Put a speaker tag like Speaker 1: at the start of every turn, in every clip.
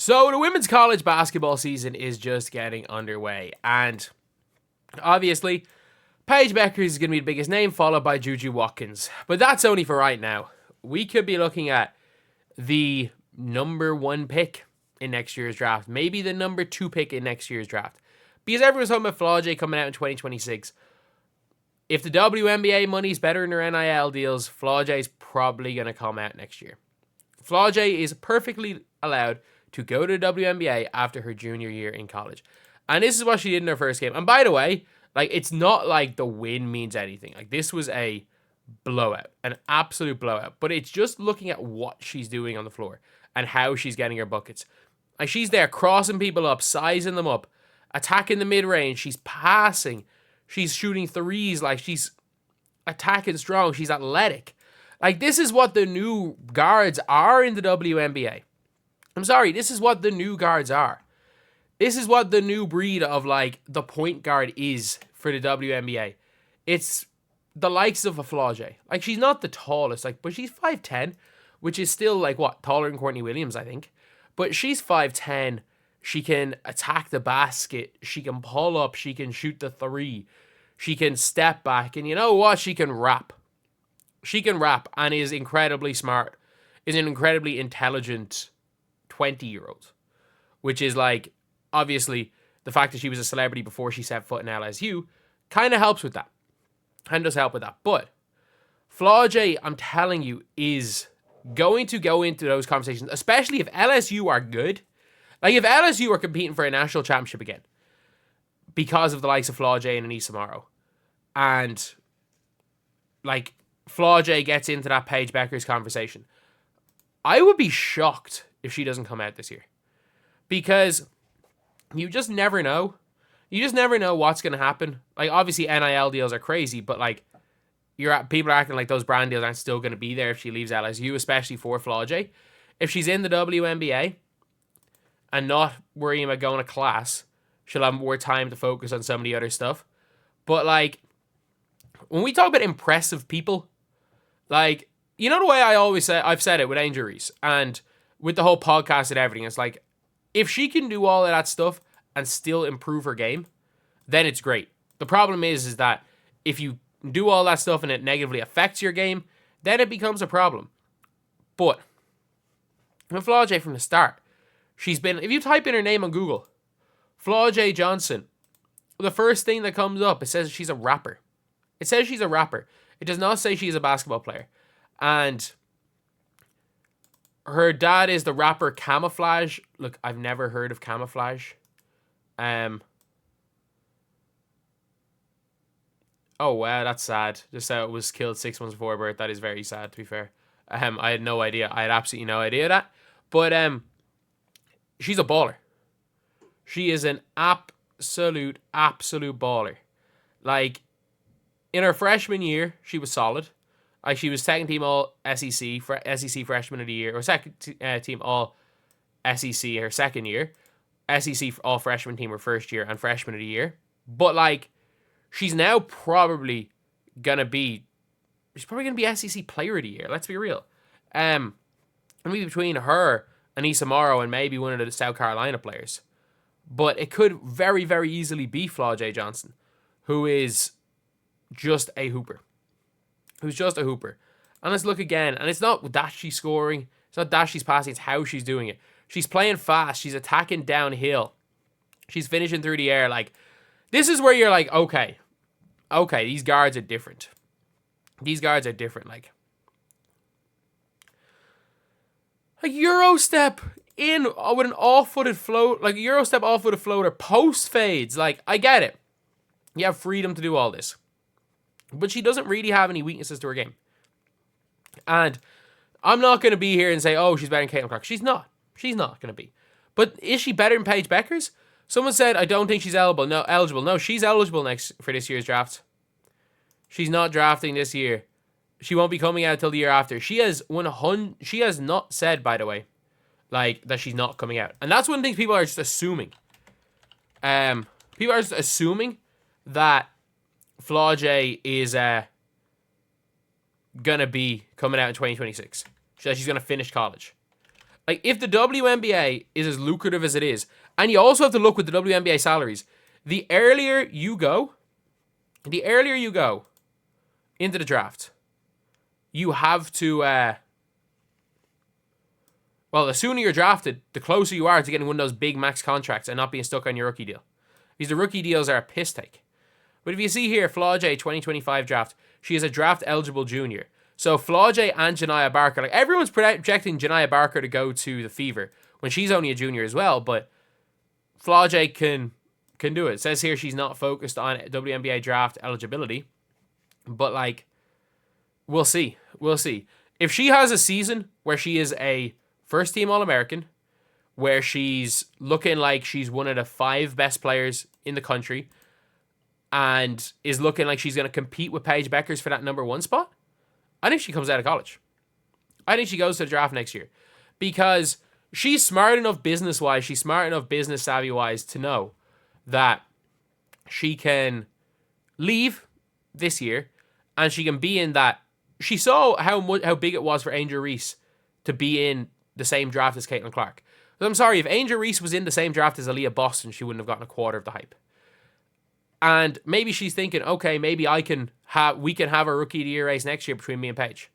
Speaker 1: So the women's college basketball season is just getting underway, and obviously, Paige Bueckers is going to be the biggest name, followed by JuJu Watkins. But that's only for right now. We could be looking at the number 1 pick in next year's draft, maybe the number 2 pick in next year's draft, because everyone's talking about Flau'Jae coming out in 2026. If the WNBA money's better than their NIL deals, Flau'Jae is probably going to come out next year. Flau'Jae is perfectly allowed to go to the WNBA after her junior year in college. And this is what she did in her first game. And by the way, like, it's not like the win means anything. Like, this was a blowout, an absolute blowout. But it's just looking at what she's doing on the floor and how she's getting her buckets. Like, she's there crossing people up, sizing them up, attacking the mid-range. She's passing. She's shooting threes. Like, she's attacking strong. She's athletic. Like, this is what the new guards are in the WNBA. I'm sorry, this is what the new guards are. This is what the new breed of, like, the point guard is for the WNBA. It's the likes of a Flau'Jae. Like, she's not the tallest, like, but she's 5'10", which is still, like, what, taller than Courtney Williams, I think. But she's 5'10". She can attack the basket. She can pull up. She can shoot the three. She can step back. And you know what? She can rap. She can rap and is incredibly smart. Is an incredibly intelligent 20-year-old. Which is, like, obviously, the fact that she was a celebrity before she set foot in LSU kind of helps with that. And does help with that. But Flau'Jae, I'm telling you, is going to go into those conversations, especially if LSU are good. Like, if LSU are competing for a national championship again, because of the likes of Flau'Jae and Aneesa Morrow, and, like, Flau'Jae gets into that Paige Bueckers conversation, I would be shocked if she doesn't come out this year. Because you just never know. You just never know what's going to happen. Like, obviously, NIL deals are crazy, but, like, people are acting like those brand deals aren't still going to be there if she leaves LSU, especially for Flau'Jae. If she's in the WNBA and not worrying about going to class, she'll have more time to focus on some of the other stuff. But, like, when we talk about impressive people, like, you know the way I always say, I've said it with Angel Reese and with the whole podcast and everything, it's like, if she can do all of that stuff and still improve her game, then it's great. The problem is that if you do all that stuff and it negatively affects your game, then it becomes a problem. But with Flau'Jae from the start, she's been, if you type in her name on Google, Flau'Jae Johnson, the first thing that comes up, it says she's a rapper. It says she's a rapper. It does not say she's a basketball player. And her dad is the rapper Camouflage. Look, I've never heard of Camouflage. Oh, wow, that's sad. Just how it was killed 6 months before birth. That is very sad, to be fair. I had no idea. I had absolutely no idea that. But she's a baller. She is an absolute baller. Like, in her freshman year, she was solid. Like, she was second team all SEC for SEC freshman of the year, or second team all SEC her second year. SEC all freshman team her first year, and freshman of the year. But, like, she's now probably gonna be SEC player of the year. Let's be real. Maybe between her, Aneesa Morrow, and maybe one of the South Carolina players. But it could very, very easily be Flau'Jae Johnson, who is just a hooper. And let's look again. And it's not that she's scoring. It's not that she's passing. It's how she's doing it. She's playing fast. She's attacking downhill. She's finishing through the air. Like, this is where you're like, okay, these guards are different. Like a Euro step in with an off-footed float, like a Euro step off-footed floater, post fades. Like, I get it. You have freedom to do all this. But she doesn't really have any weaknesses to her game. And I'm not going to be here and say, oh, she's better than Caitlin Clark. She's not. She's not going to be. But is she better than Paige Bueckers? Someone said, I don't think she's eligible. No, she's eligible for this year's draft. She's not drafting this year. She won't be coming out until the year after. She has not said, by the way, like, that she's not coming out. And that's one thing people are just assuming. People are just assuming that Flau'Jae is gonna be coming out in 2026. She's gonna finish college. Like, if the WNBA is as lucrative as it is, and you also have to look with the WNBA salaries, the earlier you go into the draft, you have to, well, the sooner you're drafted, the closer you are to getting one of those big max contracts and not being stuck on your rookie deal. Because the rookie deals are a piss take. But if you see here, Flau'Jae 2025 draft, she is a draft eligible junior. So Flau'Jae and Janiah Barker, like everyone's projecting Janiah Barker to go to the Fever when she's only a junior as well, but Flau'Jae can do it. It says here she's not focused on WNBA draft eligibility, but like, we'll see. We'll see. If she has a season where she is a first team All-American, where she's looking like she's one of the 5 best players in the country, and is looking like she's going to compete with Paige Bueckers for that number 1 spot, I think she comes out of college. I think she goes to the draft next year. Because she's smart enough business-wise, she's smart enough business savvy-wise to know that she can leave this year and she can be in that. She saw how big it was for Angel Reese to be in the same draft as Caitlin Clark. But I'm sorry, if Angel Reese was in the same draft as Aaliyah Boston, she wouldn't have gotten a quarter of the hype. And maybe she's thinking, okay, maybe we can have a rookie of the year race next year between me and Paige.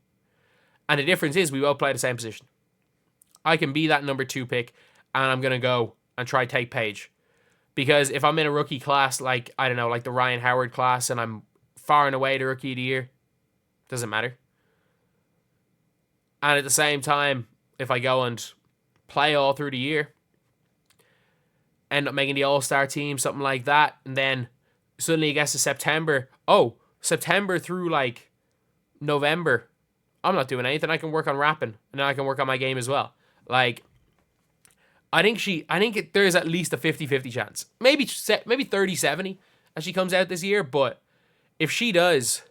Speaker 1: And the difference is we both play the same position. I can be that number 2 pick, and I'm going to go and try to take Paige. Because if I'm in a rookie class, like, I don't know, like the Ryan Howard class, and I'm far and away the rookie of the year, doesn't matter. And at the same time, if I go and play all through the year, end up making the all-star team, something like that, and then suddenly it gets to September. Oh, September through like November, I'm not doing anything. I can work on rapping, and then I can work on my game as well. Like, I think there's at least a 50-50 chance. Maybe 30-70 as she comes out this year, but if she does,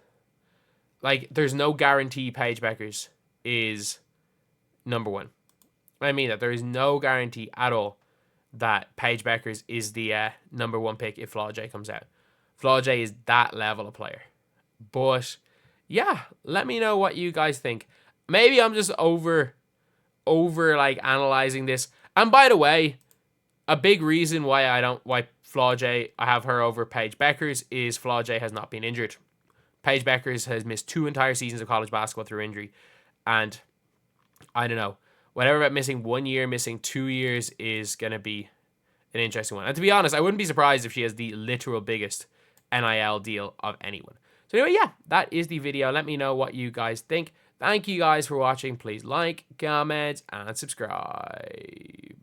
Speaker 1: like, there's no guarantee Paige Bueckers is number 1. I mean that. There is no guarantee at all that Paige Bueckers is the number 1 pick if Flau'Jae comes out. Flau'Jae is that level of player. But yeah, let me know what you guys think. Maybe I'm just over like analyzing this. And by the way, a big reason why Flau'Jae, I have her over Paige Bueckers is Flau'Jae has not been injured. Paige Bueckers has missed 2 entire seasons of college basketball through injury. And I don't know, whatever about missing 1 year, missing 2 years is going to be an interesting one. And to be honest, I wouldn't be surprised if she has the literal biggest NIL deal of anyone. So anyway, yeah, that is the video. Let me know what you guys think. Thank you guys for watching. Please like, comment, and subscribe.